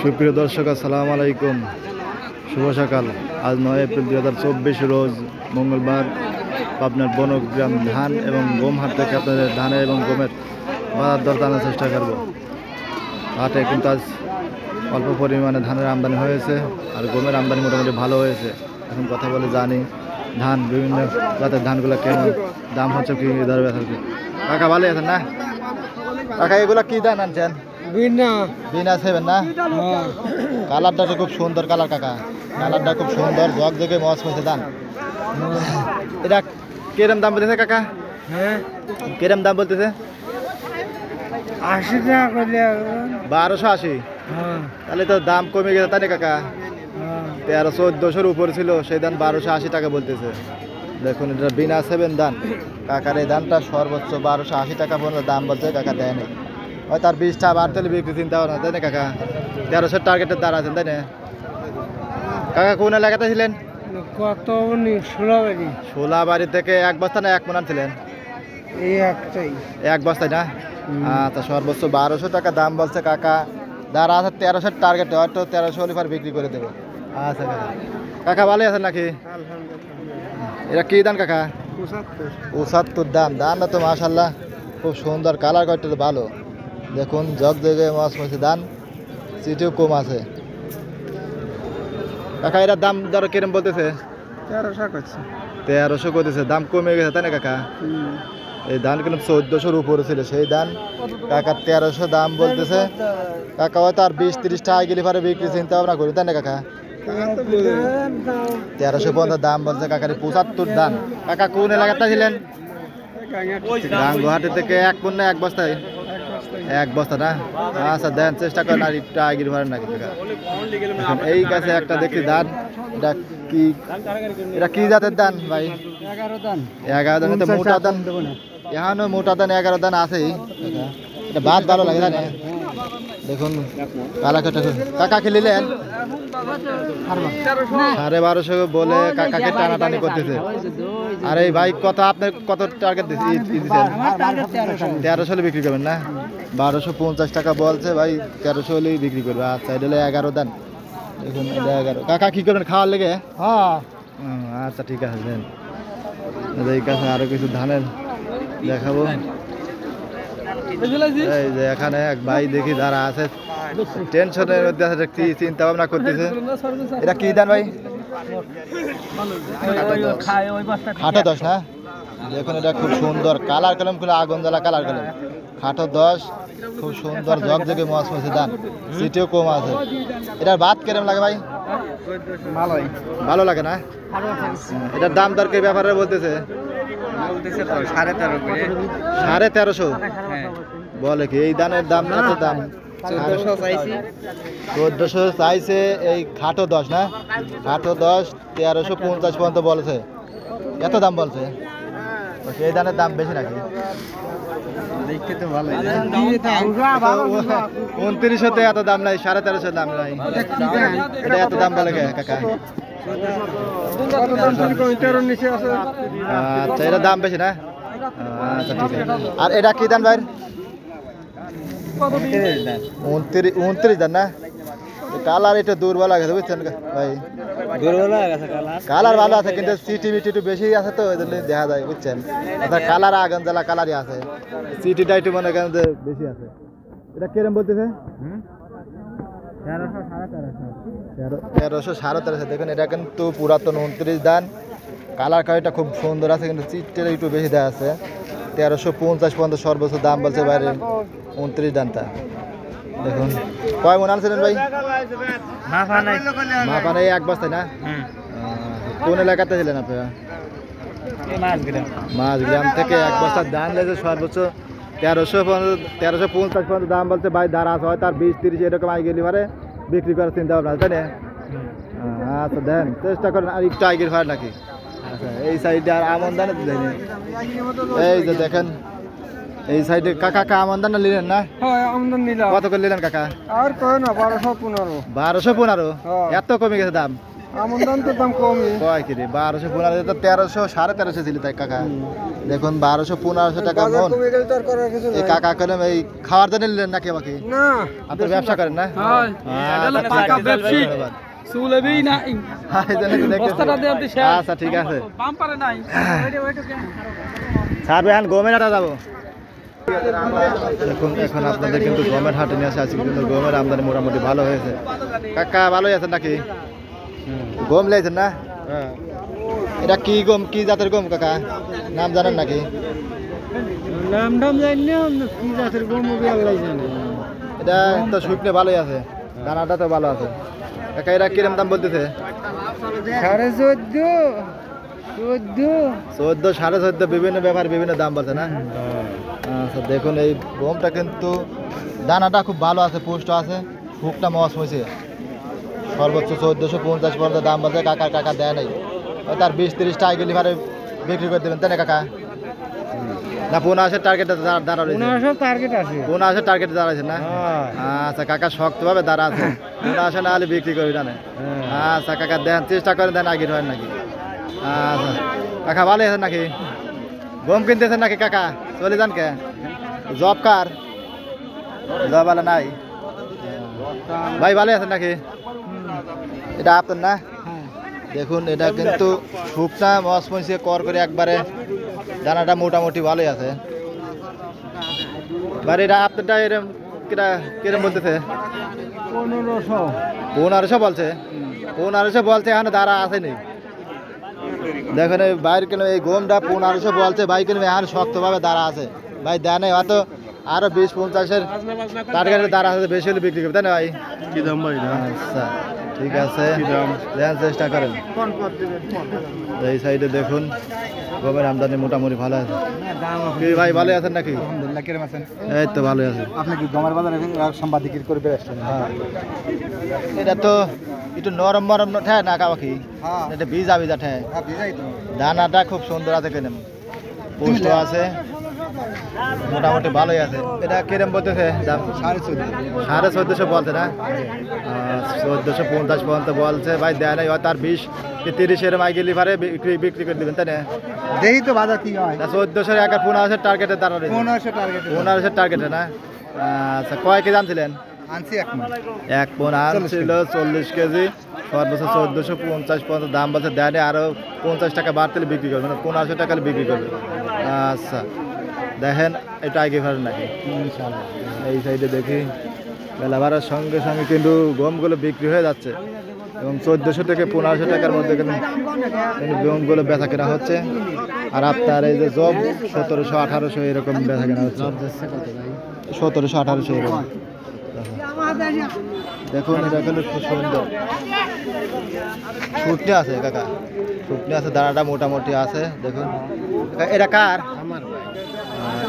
সুপ্রিয় দর্শক, আসসালামু আলাইকুম, শুভ সকাল। আজ 9 এপ্রিল 2024 রোজ মঙ্গলবার। পাবনার বনগ্রাম ধান এবং গম হাট থেকে আপনাদের ধানের এবং গমের বাজার দর জানার চেষ্টা করব। হাটে কিন্তু আজ অল্প পরিমাণে ধানের আমদানি হয়েছে, আর গমের আমদানি মোটামুটি ভালো হয়েছে। এখন কথা বলে জানি ধান, বিভিন্ন জাতের ধানগুলো কেমন দাম হচ্ছে, কি দর বেচা। কাকা ভালো আছেন না? কাকা এগুলা কি ধান আনছেন? বিনা সেভেন না? কালারটা তো খুব সুন্দর কালার কাকা, কালারটা খুব সুন্দর, জগ জগে মজ হয়েছে ধান। এটা কিরম দাম বলতেছে কাকা? কিরম দাম বলতেছে? 80 টাকা করলে 1280। তাহলে তো দাম কমে গেছে তাই না কাকা? 1300-1400-র উপরে ছিল, সেই ধান 1280 টাকা বলতেছে। দেখুন, এটা বিনা সেভেন ধান। কাকার এই ধানটা সর্বোচ্চ 1280 টাকা পর্যন্ত দাম বলছে, কাকা দেয় নেই। হয় তার 20টা বার তাহলে বিক্রি চিন্তা ভাবনা, তাই না কাকা? 1300 টার্গেটের দ্বার আছেন তাই না কাকা? কোন এলাকাতে ছিলেন? কত 16 সোলাবাড়ি থেকে এক বস্তা না এক মন আনছিলেন? এই একটাই এক বস্তায় না? আচ্ছা, সর্বোচ্চ 1200 টাকা দাম বলছে কাকা। দ্বার আছে 1300 টার্গেট, হয়তো 1300 হলে বিক্রি করে দেবো। আচ্ছা কাকা, কাকা ভালো আছেন নাকি? এটা কি দাম কাকা? 75 দাম। দামটা তো মাশাল্লাহ খুব সুন্দর, কালার কয়টা তো ভালো। দেখুন, জগ জগে মাছ মাছে ধান, সিটিও কম আছে। কাকা এটার দাম ধরো কিরম বলতেছে? 1300 করতেছে, দাম কমে গেছে তাই না কাকা? এই ধান কিন্তু 1400-র উপরে ছিল, সেই ধান কাকা 1300 দাম বলতেছে। কাকা হয়তো আর 20-30 টাকা গেলে পরে বিক্রি চিন্তা ভাবনা করি তাই না কাকা? 1350 দাম বলছে কাকার। 75 দাম। কাকা কোন এলাকাটা ছিলেন? গাঙ্গুহাটি থেকে এক মন না এক বস্তায়? এক বস্তা না? আচ্ছা, দেন চেষ্টা করেন আর একটু আগির ভাড়েন নাকি কাকা। এই কাছে একটা দেখি ধান, এটা কি, এটা কি জাতের ধান ভাই? 11 দান। তো মোটা দান এখনো, মোটা দান 11 দান আছেই। এটা ভাত ভালো লাগে জানে। দেখুন কালা কাটা। কাকা কি নিলেন? 1250 বলে কাকাকে টানাটানি করতেছে। আর এই ভাই কত, আপনি কত টার্গেট দিচ্ছেন? 1300 হলে বিক্রি করবেন না? 1250 টাকা বলছে ভাই, 1300 হলেই বিক্রি করবে। আচ্ছা, এটা হলে 11 দান। দেখুন এটা 11। কাকা কি করবেন খাওয়ার লেগে? আচ্ছা ঠিক আছে, দেন। এই কাছে আরো কিছু ধানের দেখাবো। এই যে এখানে এক ভাই দেখি যারা আছে টেনশনের মধ্যে আছে, কি চিন্তা ভাবনা করতেছে। এটা কি ধান ভাই? খাটো 10 না? দেখুন, এটা খুব সুন্দর কালার কলম, খুলে আগুন জ্বালা কালার কলম। খাটো 10, খুব সুন্দর জগ জগে মাছ মাছে ধান, সিটিও কম আছে। এটার ভাত কেরম লাগে ভাই? ভালো লাগে না? এটার দাম দর কি ব্যাপারে বলতেছে? 1350 বলে কি? এই ধানের দাম এত দাম? 1400 চাইছে। এই খাটো 10 না? খাটো 10 1350 পর্যন্ত বলছে, এত দাম বলছে। এই ধানের দাম বেশি নাকি? 2900-তে এত দাম নাই, 1350 দাম নাই। এটা এত দাম বলে কাকা? আচ্ছা, এটা দাম বেশি না? আচ্ছা ঠিক আছে। আর এটা কি দাম ভাই? 29 দাম না? কালার একটু দুর্বল লাগে বুঝছেন ভাই? কালার ভালো আছে, কিন্তু সিটি মিটি একটু বেশি আছে তো, ওই জন্য দেখা যায় বুঝছেন। কালার আগুন জ্বালা কালারই আছে, সিটিটা একটু মনে করেন যে বেশি আছে। এটা কিরম বলতেছে? 1350। দেখুন, এটা কিন্তু পুরাতন 29 দান, কালার কালারটা খুব সুন্দর আছে, কিন্তু চিটটা একটু বেশি দেওয়া আছে। 1350 পর্যন্ত সর্বোচ্চ দাম বলছে বাইরে 29 দানটা। দেখুন, কয় মন আনছিলেন ভাই? মাপা নেই, এক বস্তায় না? কোন এলাকাতে ছিলেন আপনারা? মাঝগ্রাম থেকে এক বস্তার দাম লেগেছে সর্বোচ্চ 1350 পর্যন্ত দাম বলছে ভাই। দাঁড়া আছে, হয় তার 20-30 এরকম আগে গেলে পারে বিক্রি করার চিন্তা ভাবনা, তাই না? আচ্ছা, দেন চেষ্টা করেন আর একটু আগের ভাড় নাকি? আচ্ছা, এই সাইডে আর আমন দানে দেয়নি। এই যে দেখেন এই সাইডে কাকা আমন দান নিলেন না? কত করে নিলেন কাকা? 1215। 1215? এত কমে গেছে দাম? আমন ধান তো দাম কমই। কয় কি রে 1200 তো 1300 1350 ছিল তাই কাকা দেখুন 1200 টাকা বাজার মন কমে গেলে তো আর করার কিছু এই নাই। কাকা কলম এই খাওয়ার জন্য নিলেন নাকি আমাকে না আপনি ব্যবসা করেন না হয় এটা পাকা ব্যবসা চুলেবি নাই বস্তাটা দিয়ে আপনি শেষ আচ্ছা ঠিক আছে বাম্পারে নাই ওইটা স্যার ভাই গমের হাটে যাবো দেখুন এখন আপনাদের কিন্তু গমের হাটে নিয়ে আসা আছে কিন্তু গমের আমদানি মোটামুটি ভালো হয়েছে কাকা ভালোই আছেন নাকি গম লেগেছেন না এটা কি গম কি জাতের গম কাকা নাম জানেন নাকি নাম দাম জানি না কি জাতের গম হবে আল্লাহ জানে। এটা তো শুকনো ভালোই আছে দানাটা তো ভালো আছে কাকা এটা কিরম দাম বলতেছে 14 14.5 বিভিন্ন ব্যাপার বিভিন্ন দাম বলছে না আচ্ছা দেখুন এই গমটা কিন্তু দানাটা খুব ভালো আছে পুষ্ট আছে ফুকটা মস হয়েছে সর্বোচ্চ 1450 পর্যন্ত দাম বলছে কাকা দেয় নাই ওই তার 20-30 টাকা গেলে ভারে বিক্রি করে দেবেন তাই না কাকা না 15 টার্গেটে দাঁড়া রয়েছে 1500 টার্গেট আছে। 15 টার্গেটে দাঁড়াইছে না আচ্ছা কাকা শক্তভাবে দাঁড়া আছে 15 না হলে বিক্রি করবি জানে আচ্ছা কাকা দেন চেষ্টা করে দেন আগে হয় নাকি আচ্ছা কাকা ভালো আছেন নাকি গম কিনতেছেন নাকি কাকা চলে যান কে জব কার জব ভালো নাই ভাই ভালো আছেন নাকি এটা আপনার না দেখুন এটা কিন্তু শুকনা মস মসিয়ে কর করে একবারে দানাটা মোটামুটি ভালোই আছে বাড়ি এটা আপনারটা এরম কিরম বলতেছে 1500 বলছে 1500 বলছে এখানে দাঁড়া আসেনি দেখেন এই বাইরে কেন এই গমটা 1500 বলছে ভাই কেন এখন শক্তভাবে দাঁড়া আছে ভাই দেয় নাই হয়তো আরো 20-50 টার্গেটে দাঁড়া আছে বেশি হলে বিক্রি করবে তাই না ভাই কি দাম ভাই আচ্ছা ঠিক আছে দেন চেষ্টা করেন এই সাইডে দেখুন গমের আমদানি মোটামুটি ভালো আছে কি ভাই ভালো আছেন নাকি আলহামদুলিল্লাহ কিরম আছেন? এই তো ভালো আছে আপনি কি গমের বাজারে সাংবাদিক করে বেড়াচ্ছেন? হ্যাঁ এটা তো একটু নরম নরম ঠেয় না কাবাকি হ্যাঁ এটা ভিজা ভিজা ঠেয় হ্যাঁ ভিজাই তো। দানাটা খুব সুন্দর আছে কেন পুষ্ট আছে মোটামুটি ভালোই আছে এটা কিরম বলতেছে দাম 1450 বলছে না 1450 পর্যন্ত বলছে ভাই দেয় নাই তার 20-30 এর মাই গেলি ভারে বিক্রি করে দেবেন তাই না দেখি তো বাজার কি হয়। 1400 একা 1500 টার্গেটে দাঁড়ানো 1500 টার্গেট 1500 টার্গেটে না আচ্ছা কয় কেজি আনছিলেন আনছি এক মাস। 1 পন আনছিল 40 কেজি সর্বোচ্চ 1450 পর্যন্ত দাম বলছে দেয় নাই আরো 50 টাকা বাড়তে বিক্রি করবে না 1500 টাকা বিক্রি করবে আচ্ছা দেখেন এটা আগে ভালো নাকি ইনশাআল্লাহ এই সাইডে দেখি বেলা বাড়ার সঙ্গে সঙ্গে কিন্তু গমগুলো বিক্রি হয়ে যাচ্ছে এবং 1400 থেকে 1500 টাকার মধ্যে কিন্তু গমগুলো বেচা কেনা হচ্ছে আর আপনার এই যে জব 1700-1800 এরকম বেচা কেনা হচ্ছে 1700-1800 এরকম দেখুন এটা কিন্তু খুব সুন্দর শুটনি আছে কাকা শুটনি আছে দানাটা মোটামুটি আছে দেখুন এটা কার আমার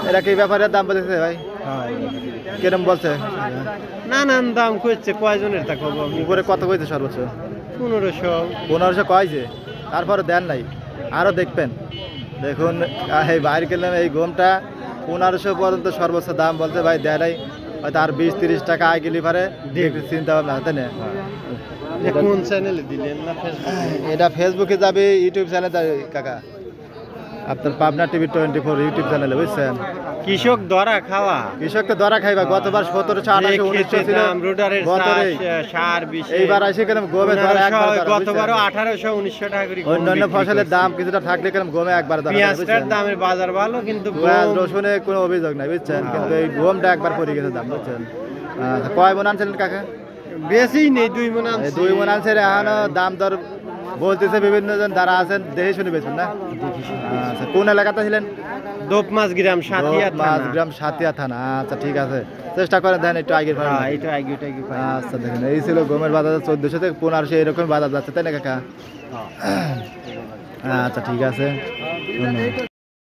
এটা কি ব্যাপারে দাম বলেছে ভাই কিরম বলছে নানান দাম কইছে কয়জনের তা খবর উপরে কত কইছে সর্বোচ্চ 1500 কয়েছে তারপরে দেন নাই আরও দেখবেন দেখুন এই বাইরে গেলাম এই গমটা 1500 পর্যন্ত সর্বোচ্চ দাম বলছে ভাই দেয় নাই হয়তো আর 20-30 টাকা আয় গেলি পারে চিন্তা ভাবনা তাই না কোন চ্যানেলে দিলেন না এটা ফেসবুকে যাবে ইউটিউব চ্যানেল যাবে কাকা আপনার পাবনা টিভি 24 ইউটিউব চ্যানেলে বুঝছেন কৃষক ধরা খাওয়া কৃষককে ধরা খাইবা গতবার 1700-1800 ছিল বছরে সার বিষ এইবার আসে কেন গমে ধরা একবার গতবারও 1800-1900 টাকা করে অন্যান্য ফসলের দাম কিছুটা থাকলে কেন গমে একবার ধরা পেঁয়াজটার দামের বাজার ভালো কিন্তু পেঁয়াজ রসুনে কোনো অভিযোগ নাই বুঝছেন কিন্তু এই গমটা একবার পড়ে গেছে দাম বুঝছেন কয় মন আনছিলেন কাকা বেশি নেই 2 মণ এই 2 মন আনছে এখনো দাম দর বলতেছে বিভিন্ন জন যারা আছেন দেখে শুনে বেছেন না আচ্ছা কোন এলাকাতে ছিলেন দোপমাস গ্রাম সাতিয়া থানা গ্রাম সাতিয়া থানা আচ্ছা ঠিক আছে চেষ্টা করেন দেন একটু আগের ভাড়া হ্যাঁ এটা আগে আচ্ছা দেখেন এই ছিল গমের বাজার 1400 থেকে 1500 এরকম বাজার যাচ্ছে তাই না কাকা আচ্ছা ঠিক আছে ধন্যবাদ